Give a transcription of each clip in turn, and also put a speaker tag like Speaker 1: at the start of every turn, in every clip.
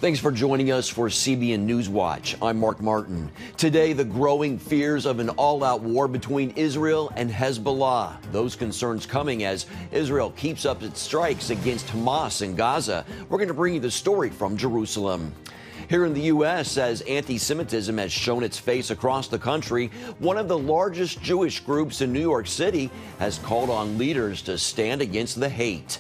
Speaker 1: Thanks for joining us for CBN NewsWatch. I'm Mark Martin. Today, the growing fears of an all-out war between Israel and Hezbollah. Those concerns coming as Israel keeps up its strikes against Hamas in Gaza. We're going to bring you the story from Jerusalem. Here in the U.S., as anti-Semitism has shown its face across the country, one of the largest Jewish groups in New York City has called on leaders to stand against the hate.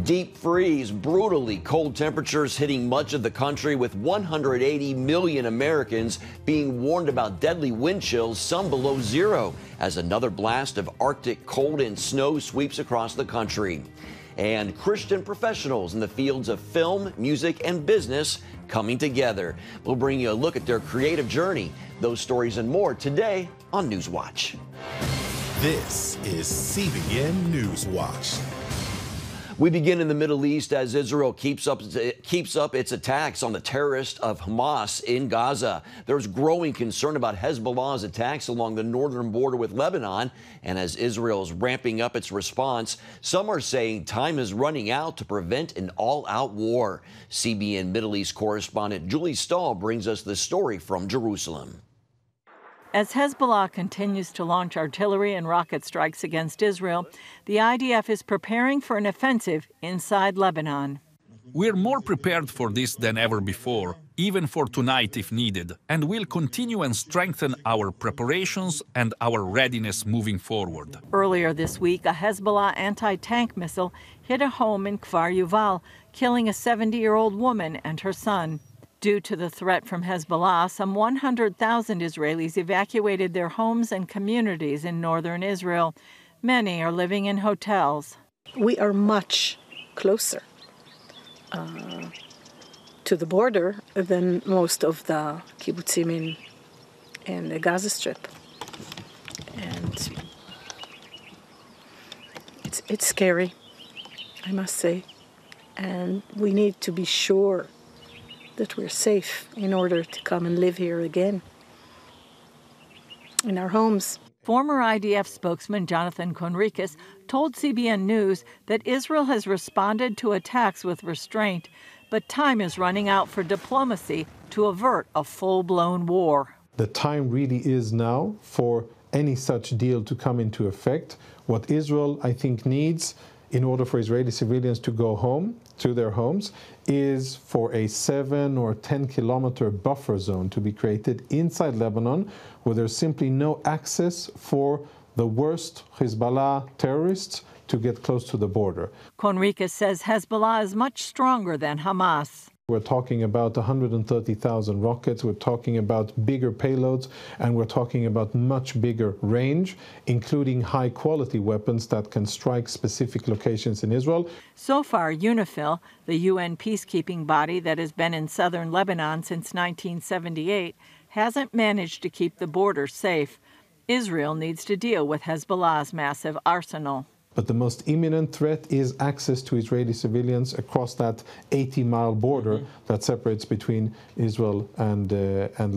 Speaker 1: Deep freeze, brutally cold temperatures hitting much of the country, with 180 million Americans being warned about deadly wind chills, some below zero, as another blast of Arctic cold and snow sweeps across the country. And Christian professionals in the fields of film, music, and business coming together. We'll bring you a look at their creative journey. Those stories and more today on NewsWatch.
Speaker 2: This is CBN NewsWatch.
Speaker 1: We begin in the Middle East as Israel keeps up its attacks on the terrorists of Hamas in Gaza. There's growing concern about Hezbollah's attacks along the northern border with Lebanon. And as Israel is ramping up its response, some are saying time is running out to prevent an all-out war. CBN Middle East correspondent Julie Stahl brings us the story from Jerusalem.
Speaker 3: As Hezbollah continues to launch artillery and rocket strikes against Israel, the IDF is preparing for an offensive inside Lebanon.
Speaker 4: We're more prepared for this than ever before, even for tonight if needed, and we'll continue and strengthen our preparations and our readiness moving forward.
Speaker 3: Earlier this week, a Hezbollah anti-tank missile hit a home in Kfar Yuval, killing a 70-year-old woman and her son. Due to the threat from Hezbollah, some 100,000 Israelis evacuated their homes and communities in northern Israel. Many are living in hotels.
Speaker 5: We are much closer to the border than most of the kibbutzim in the Gaza Strip. And it's scary, I must say. And we need to be sure that we're safe in order to come and live here again in our homes.
Speaker 3: Former IDF spokesman Jonathan Conricus told CBN News that Israel has responded to attacks with restraint, but time is running out for diplomacy to avert a full-blown war.
Speaker 6: The time really is now for any such deal to come into effect. What Israel, I think, needs in order for Israeli civilians to go home to their homes is for a 7 or 10 kilometer buffer zone to be created inside Lebanon, where there's simply no access for the worst Hezbollah terrorists to get close to the border.
Speaker 3: Conricus says Hezbollah is much stronger than Hamas.
Speaker 6: We're talking about 130,000 rockets, we're talking about bigger payloads, and we're talking about much bigger range, including high-quality weapons that can strike specific locations in Israel.
Speaker 3: So far, UNIFIL, the UN peacekeeping body that has been in southern Lebanon since 1978, hasn't managed to keep the border safe. Israel needs to deal with Hezbollah's massive arsenal.
Speaker 6: But the most imminent threat is access to Israeli civilians across that 80-mile border that separates between Israel and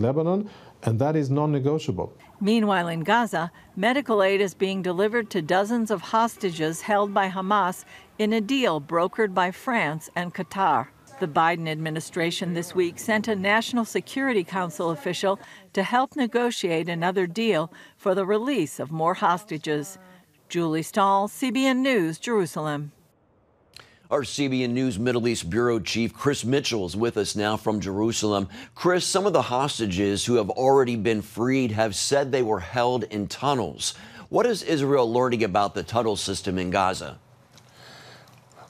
Speaker 6: Lebanon, and that is non-negotiable.
Speaker 3: Meanwhile, in Gaza, medical aid is being delivered to dozens of hostages held by Hamas in a deal brokered by France and Qatar. The Biden administration this week sent a National Security Council official to help negotiate another deal for the release of more hostages. Julie Stahl, CBN News, Jerusalem.
Speaker 1: Our CBN News Middle East Bureau Chief Chris Mitchell is with us now from Jerusalem. Chris, some of the hostages who have already been freed have said they were held in tunnels. What is Israel learning about the tunnel system in Gaza?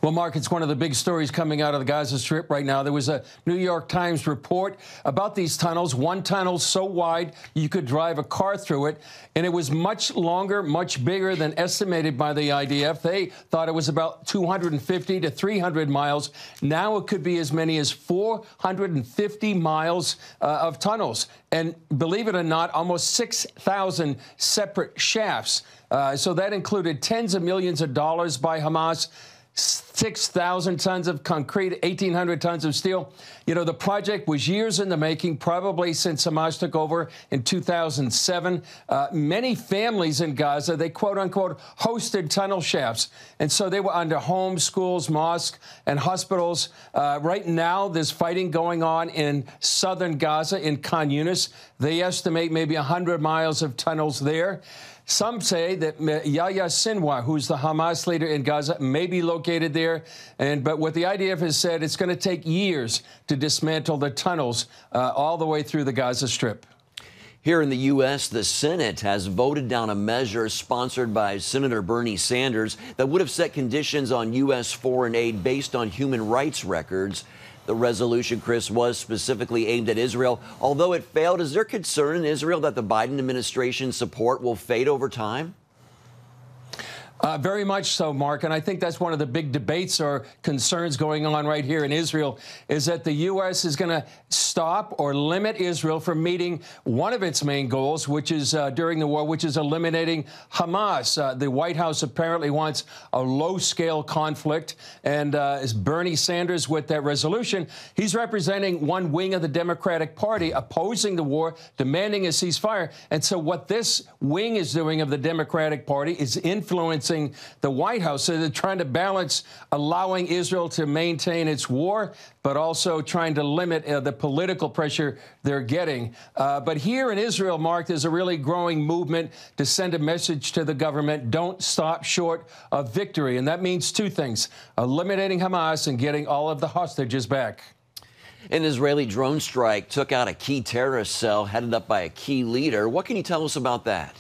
Speaker 7: Well, Mark, it's one of the big stories coming out of the Gaza Strip right now. There was a New York Times report about these tunnels. One tunnel so wide you could drive a car through it, and it was much longer, much bigger than estimated by the IDF. They thought it was about 250 to 300 miles. Now it could be as many as 450 miles of tunnels. And believe it or not, almost 6,000 separate shafts. So that included tens of millions of dollars by Hamas. 6,000 tons of concrete, 1,800 tons of steel. You know, the project was years in the making, probably since Hamas took over in 2007. Many families in Gaza, they quote-unquote hosted tunnel shafts. And so they were under homes, schools, mosques, and hospitals. Right now, there's fighting going on in southern Gaza, in Khan Yunis. They estimate maybe 100 miles of tunnels there. Some say that Yahya Sinwar, who's the Hamas leader in Gaza, may be located there. But what the IDF has said, it's going to take years to dismantle the tunnels all the way through the Gaza Strip.
Speaker 1: Here in the U.S., the Senate has voted down a measure sponsored by Senator Bernie Sanders that would have set conditions on U.S. foreign aid based on human rights records. The resolution, Chris, was specifically aimed at Israel. Although it failed, is there concern in Israel that the Biden administration's support will fade over time?
Speaker 7: Very much so, Mark. And I think that's one of the big debates or concerns going on right here in Israel, is that the U.S. is going to stop or limit Israel from meeting one of its main goals, which is during the war, which is eliminating Hamas. The White House apparently wants a low-scale conflict. And as Bernie Sanders, with that resolution, he's representing one wing of the Democratic Party opposing the war, demanding a ceasefire. And so what this wing is doing of the Democratic Party is influencing the White House. So they're trying to balance allowing Israel to maintain its war, but also trying to limit the political pressure they're getting. But here in Israel, Mark, there's a really growing movement to send a message to the government: don't stop short of victory. And that means two things: eliminating Hamas and getting all of the hostages back.
Speaker 1: An Israeli drone strike took out a key terrorist cell headed up by a key leader. What can you tell us about that?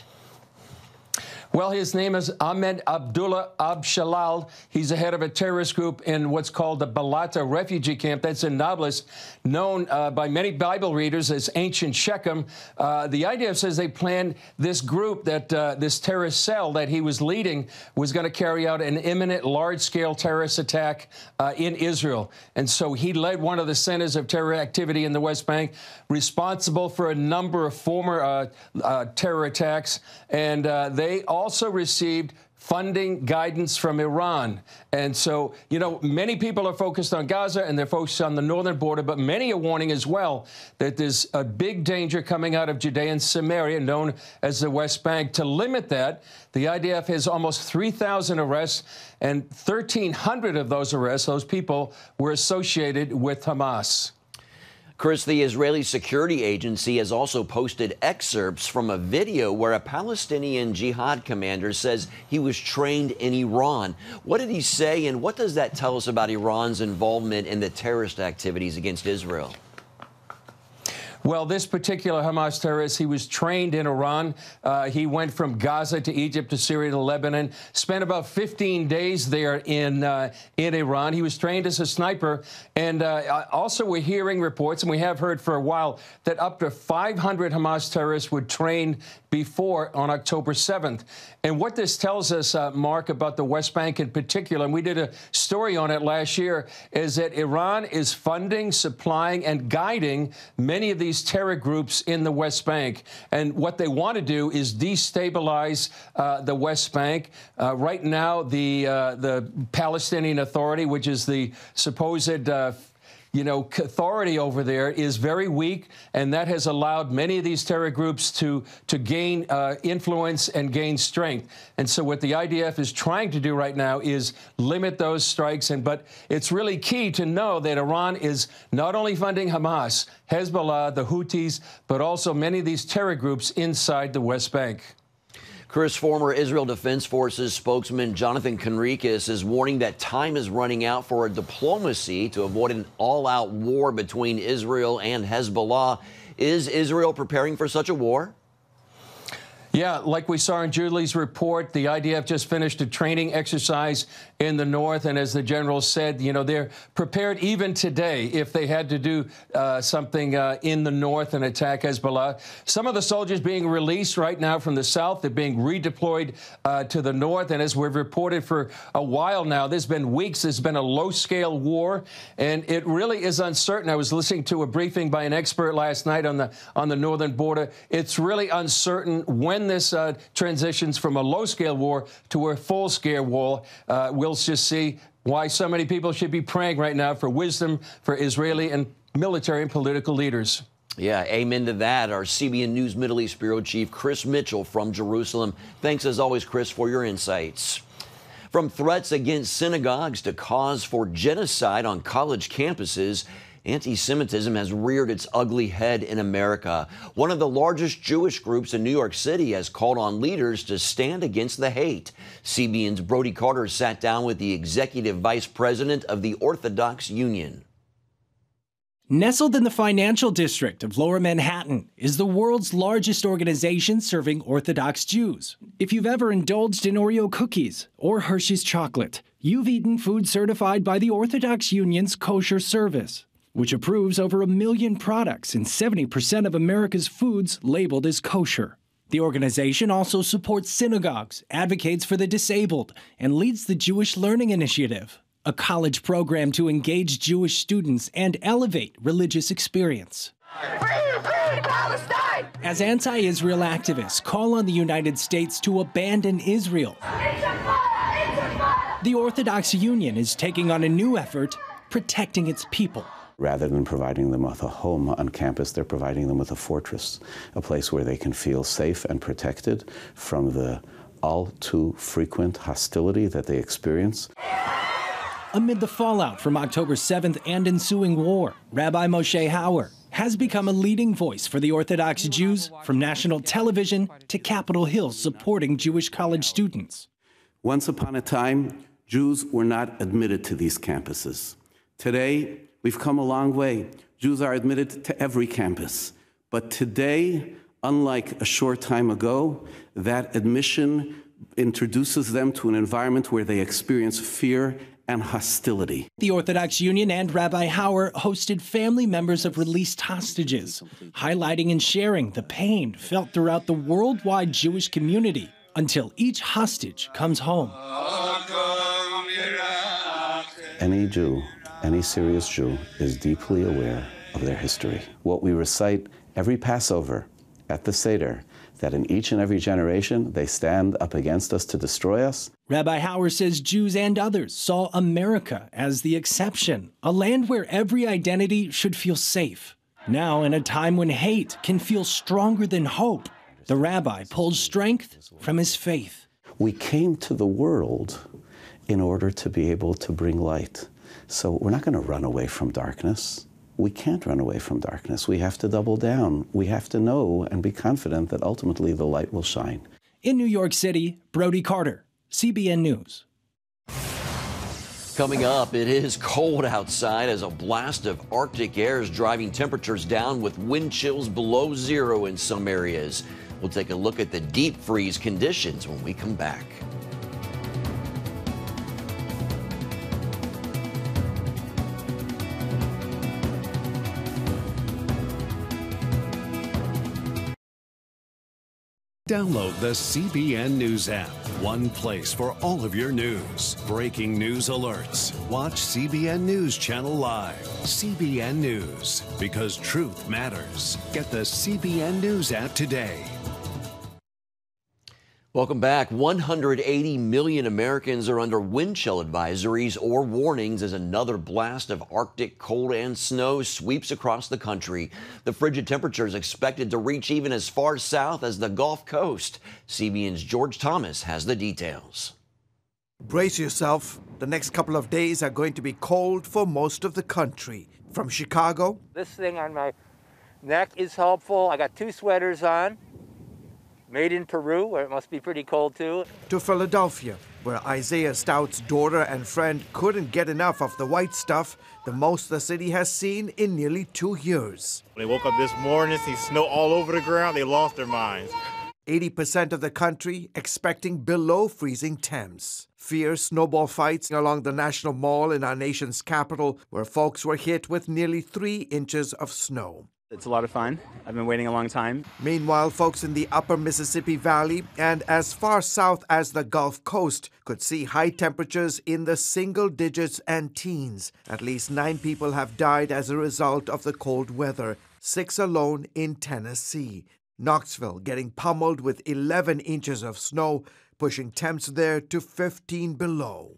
Speaker 7: Well, his name is Ahmed Abdullah Abshalal. He's the head of a terrorist group in what's called the Balata refugee camp. That's in Nablus, known by many Bible readers as ancient Shechem. The IDF says they planned this group, that this terrorist cell that he was leading, was going to carry out an imminent large-scale terrorist attack in Israel. And so he led one of the centers of terror activity in the West Bank, responsible for a number of former terror attacks. And they also received funding guidance from Iran. And so, you know, many people are focused on Gaza and they're focused on the northern border, but many are warning as well that there's a big danger coming out of Judea and Samaria, known as the West Bank. To limit that, the IDF has almost 3,000 arrests, and 1,300 of those arrests, those people, were associated with Hamas.
Speaker 1: Chris, the Israeli Security Agency has also posted excerpts from a video where a Palestinian jihad commander says he was trained in Iran. What did he say, and what does that tell us about Iran's involvement in the terrorist activities against Israel?
Speaker 7: Well, this particular Hamas terrorist, he was trained in Iran. He went from Gaza to Egypt to Syria to Lebanon, spent about 15 days there in Iran. He was trained as a sniper. And also we're hearing reports, and we have heard for a while, that up to 500 Hamas terrorists were trained before on October 7th. And what this tells us, Mark, about the West Bank in particular, and we did a story on it last year, is that Iran is funding, supplying, and guiding many of these terror groups in the West Bank. And what they want to do is destabilize the West Bank. Right now, the Palestinian Authority, which is the supposed authority over there, is very weak, and that has allowed many of these terror groups to gain influence and gain strength. And so what the IDF is trying to do right now is limit those strikes. But it's really key to know that Iran is not only funding Hamas, Hezbollah, the Houthis, but also many of these terror groups inside the West Bank.
Speaker 1: Chris, former Israel Defense Forces spokesman Jonathan Conricus is warning that time is running out for a diplomacy to avoid an all-out war between Israel and Hezbollah. Is Israel preparing for such a war?
Speaker 7: Yeah, like we saw in Julie's report, the IDF just finished a training exercise in the north. And as the general said, they're prepared even today if they had to do something in the north and attack Hezbollah. Some of the soldiers being released right now from the south, they're being redeployed to the north. And as we've reported for a while now, there's been weeks, there's been a low-scale war, and it really is uncertain. I was listening to a briefing by an expert last night on the northern border. It's really uncertain when when this transitions from a low-scale war to a full-scale war, we'll just see why so many people should be praying right now for wisdom for Israeli and military and political leaders.
Speaker 1: Yeah, amen to that. Our CBN News Middle East Bureau Chief Chris Mitchell from Jerusalem. Thanks as always, Chris, for your insights. From threats against synagogues to cause for genocide on college campuses, anti-Semitism has reared its ugly head in America. One of the largest Jewish groups in New York City has called on leaders to stand against the hate. CBN's Brody Carter sat down with the executive vice president of the Orthodox Union.
Speaker 8: Nestled in the financial district of Lower Manhattan is the world's largest organization serving Orthodox Jews. If you've ever indulged in Oreo cookies or Hershey's chocolate, you've eaten food certified by the Orthodox Union's kosher service, which approves over 1 million products and 70% of America's foods labeled as kosher. The organization also supports synagogues, advocates for the disabled, and leads the Jewish Learning Initiative, a college program to engage Jewish students and elevate religious experience.
Speaker 9: Free Palestine!
Speaker 8: As anti-Israel activists call on the United States to abandon Israel, the Orthodox Union is taking on a new effort, protecting its people.
Speaker 10: Rather than providing them with a home on campus, they're providing them with a fortress, a place where they can feel safe and protected from the all too frequent hostility that they experience.
Speaker 8: Amid the fallout from October 7th and ensuing war, Rabbi Moshe Hauer has become a leading voice for the Orthodox Jews, from national television to Capitol Hill supporting Jewish college students.
Speaker 10: Once upon a time, Jews were not admitted to these campuses. Today, we've come a long way. Jews are admitted to every campus. But today, unlike a short time ago, that admission introduces them to an environment where they experience fear and hostility.
Speaker 8: The Orthodox Union and Rabbi Hauer hosted family members of released hostages, highlighting and sharing the pain felt throughout the worldwide Jewish community until each hostage comes home.
Speaker 10: Any Jew, any serious Jew, is deeply aware of their history. What we recite every Passover at the Seder, that in each and every generation they stand up against us to destroy us.
Speaker 8: Rabbi Hauer says Jews and others saw America as the exception, a land where every identity should feel safe. Now, in a time when hate can feel stronger than hope, the rabbi pulls strength from his faith.
Speaker 10: We came to the world in order to be able to bring light. So we're not going to run away from darkness. We can't run away from darkness. We have to double down. We have to know and be confident that ultimately the light will shine.
Speaker 8: In New York City, Brody Carter, CBN News.
Speaker 1: Coming up, it is cold outside as a blast of Arctic air is driving temperatures down with wind chills below zero in some areas. We'll take a look at the deep freeze conditions when we come back.
Speaker 11: Download the CBN News app. One place for all of your news. Breaking news alerts. Watch CBN News Channel Live. CBN News. Because truth matters. Get the CBN News app today.
Speaker 1: Welcome back. 180 million Americans are under wind chill advisories or warnings as another blast of Arctic cold and snow sweeps across the country. The frigid temperature is expected to reach even as far south as the Gulf Coast. CBN's George Thomas has the details.
Speaker 12: Brace yourself. The next couple of days are going to be cold for most of the country. From Chicago.
Speaker 13: This thing on my neck is helpful. I got 2 sweaters on. Made in Peru, where it must be pretty cold too.
Speaker 12: To Philadelphia, where Isaiah Stout's daughter and friend couldn't get enough of the white stuff, the most the city has seen in nearly 2 years.
Speaker 14: When they woke up this morning, see snow all over the ground, they lost their minds.
Speaker 12: 80% of the country expecting below freezing temps. Fierce snowball fights along the National Mall in our nation's capital, where folks were hit with nearly 3 inches of snow.
Speaker 15: It's a lot of fun. I've been waiting a long time.
Speaker 12: Meanwhile, folks in the upper Mississippi Valley and as far south as the Gulf Coast could see high temperatures in the single digits and teens. At least 9 people have died as a result of the cold weather, 6 alone in Tennessee. Knoxville getting pummeled with 11 inches of snow, pushing temps there to 15 below.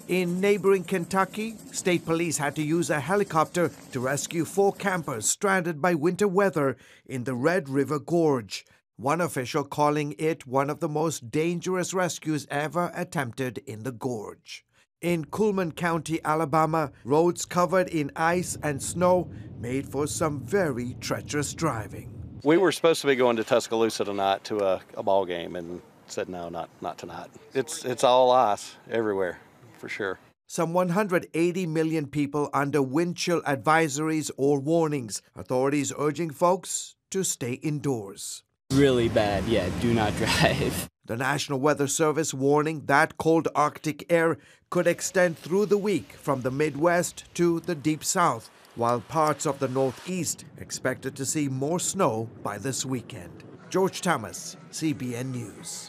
Speaker 12: In neighboring Kentucky, state police had to use a helicopter to rescue 4 campers stranded by winter weather in the Red River Gorge. One official calling it one of the most dangerous rescues ever attempted in the gorge. In Cullman County, Alabama, roads covered in ice and snow made for some very treacherous driving.
Speaker 16: We were supposed to be going to Tuscaloosa tonight to a ball game and said no, not tonight. It's all ice everywhere, for sure.
Speaker 12: Some 180 million people under wind chill advisories or warnings. Authorities urging folks to stay indoors.
Speaker 17: Really bad, yeah, do not drive.
Speaker 12: The National Weather Service warning that cold Arctic air could extend through the week from the Midwest to the Deep South, while parts of the Northeast expected to see more snow by this weekend. George Thomas, CBN News.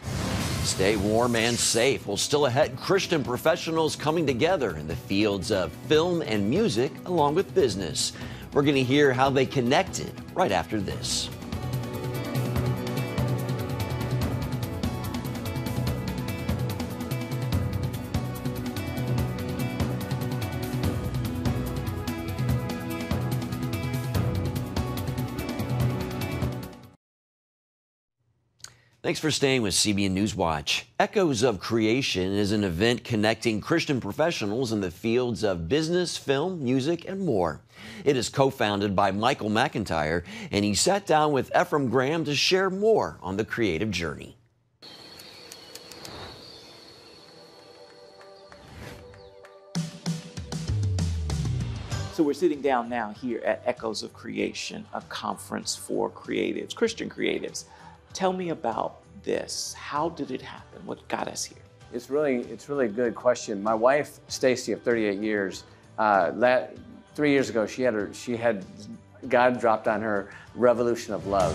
Speaker 1: Stay warm and safe. Well, still ahead, Christian professionals coming together in the fields of film and music along with business. We're going to hear how they connected right after this. Thanks for staying with CBN NewsWatch. Echoes of Creation is an event connecting Christian professionals in the fields of business, film, music, and more. It is co-founded by Michael McIntyre, and he sat down with Ephraim Graham to share more on the creative journey.
Speaker 18: So we're sitting down now here at Echoes of Creation, a conference for creatives, Christian creatives. Tell me about this. How did it happen? What got us here?
Speaker 7: It's really a good question. My wife, Stacy, of 38 years, 3 years ago, she had God dropped on her revolution of love.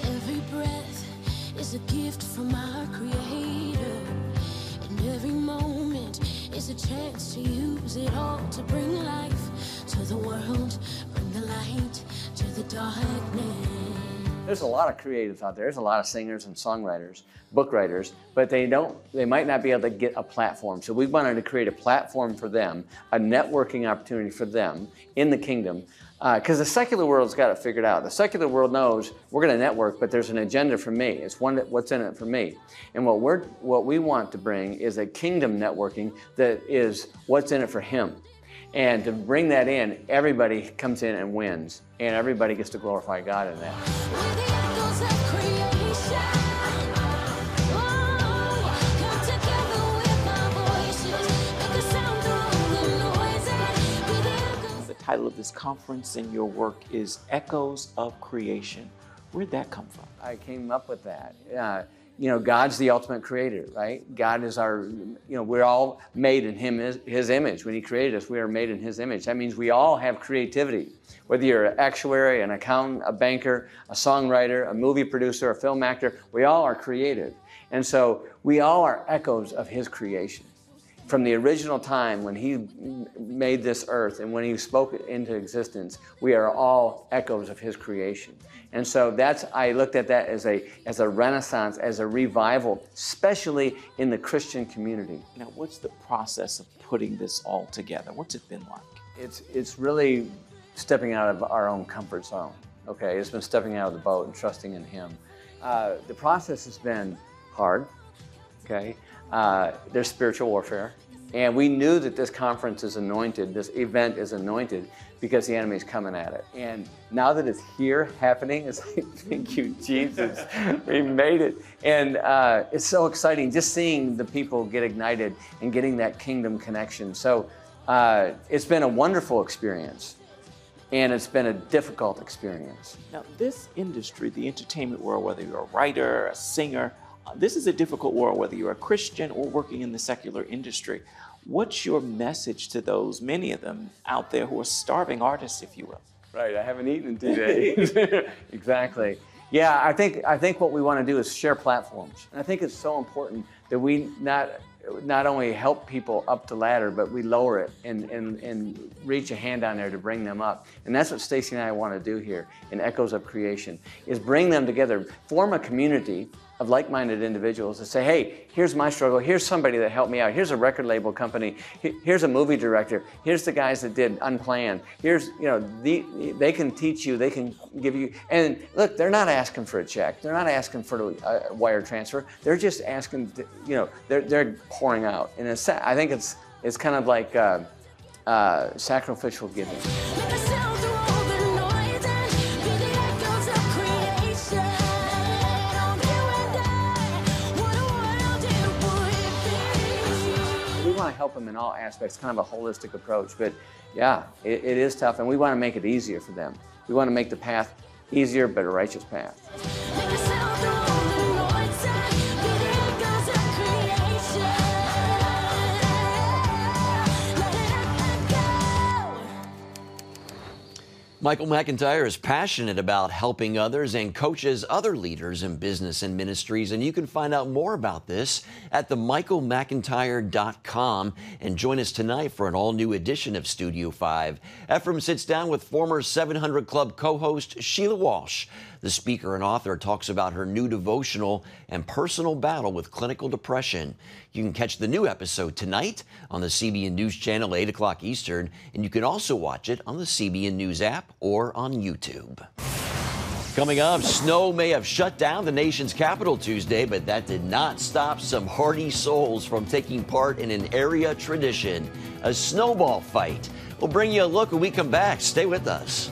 Speaker 19: Every breath is a gift from our Creator, and every moment is a chance to use it all to bring life to the world, bring the light to the darkness.
Speaker 7: There's a lot of creatives out there. There's a lot of singers and songwriters, book writers, but they might not be able to get a platform. So we wanted to create a platform for them, a networking opportunity for them in the kingdom, because the secular world's got it figured out. The secular world knows we're going to network, but there's an agenda for me. It's what's in it for me. And what we want to bring is a kingdom networking that is what's in it for him. And to bring that in, everybody comes in and wins, and everybody gets to glorify God in that.
Speaker 18: The title of this conference and your work is Echoes of Creation. Where'd that come from?
Speaker 7: I came up with that. God's the ultimate creator, right? God is we're all made in His image. When He created us, we are made in His image. That means we all have creativity. Whether you're an actuary, an accountant, a banker, a songwriter, a movie producer, a film actor, we all are creative. And so we all are echoes of His creation. From the original time when He made this earth and when He spoke it into existence, we are all echoes of His creation. And so I looked at that as a renaissance, as a revival, especially in the Christian community.
Speaker 18: Now, what's the process of putting this all together? What's it been like?
Speaker 7: It's really stepping out of our own comfort zone. Okay, it's been stepping out of the boat and trusting in Him. The process has been hard. Okay, there's spiritual warfare, and we knew that this conference is anointed. This event is anointed because the enemy's coming at it. And now that it's here happening, it's like, thank you, Jesus, we made it. And it's so exciting just seeing the people get ignited and getting that kingdom connection. So it's been a wonderful experience, and it's been a difficult experience.
Speaker 18: Now, this industry, the entertainment world, whether you're a writer, a singer, this is a difficult world, whether you're a Christian or working in the secular industry. What's your message to those, many of them out there who are starving artists, if you will?
Speaker 7: Right, I haven't eaten in 2 days. Exactly. Yeah, I think what we want to do is share platforms. And I think it's so important that we not
Speaker 20: not only help people up the ladder, but we lower it and reach a hand down there to bring them up. And that's what Stacy and I want to do here in Echoes of Creation, is bring them together, form a community of like-minded individuals and say, hey, here's my struggle, here's somebody that helped me out, here's a record label company, here's a movie director, here's the guys that did Unplanned, here's, you know, they can teach you, they can give you, and look, they're not asking for a check, they're not asking for a wire transfer, they're just asking, you know, they're pouring out. And I think it's kind of like sacrificial giving. Want to help them in all aspects, kind of a holistic approach. But yeah, it is tough, and we want to make it easier for them. We want to make the path easier, but a righteous path.
Speaker 1: Michael McIntyre is passionate about helping others and coaches other leaders in business and ministries. And you can find out more about this at themichaelmcintyre.com. And join us tonight for an all-new edition of Studio 5. Ephraim sits down with former 700 Club co-host Sheila Walsh. The speaker and author talks about her new devotional and personal battle with clinical depression. You can catch the new episode tonight on the CBN News Channel, 8 o'clock Eastern, and you can also watch it on the CBN News app or on YouTube. Coming up, snow may have shut down the nation's capital Tuesday, but that did not stop some hardy souls from taking part in an area tradition, a snowball fight. We'll bring you a look when we come back. Stay with us.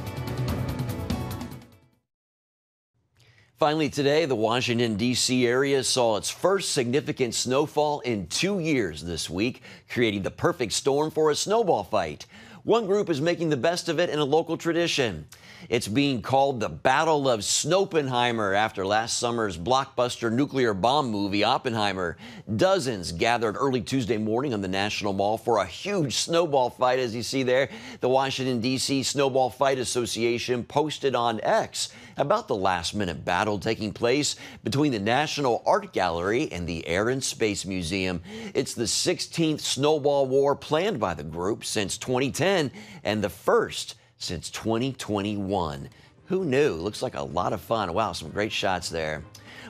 Speaker 1: Finally today, the Washington, D.C. area saw its first significant snowfall in 2 years this week, creating the perfect storm for a snowball fight. One group is making the best of it in a local tradition. It's being called the Battle of Snoppenheimer after last summer's blockbuster nuclear bomb movie, Oppenheimer. Dozens gathered early Tuesday morning on the National Mall for a huge snowball fight, as you see there. The Washington, D.C. Snowball Fight Association posted on X about the last-minute battle taking place between the National Art Gallery and the Air and Space Museum. It's the 16th snowball war planned by the group since 2010 and the first since 2021. Who knew? Looks like a lot of fun. Wow, some great shots there.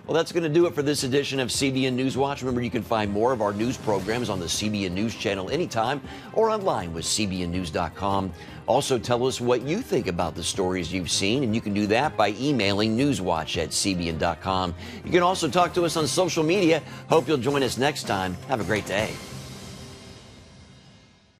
Speaker 1: Well, that's going to do it for this edition of CBN NewsWatch. Remember, you can find more of our news programs on the CBN News Channel anytime or online with cbnnews.com. Also, tell us what you think about the stories you've seen, and you can do that by emailing newswatch@cbn.com. You can also talk to us on social media. Hope you'll join us next time. Have a great day.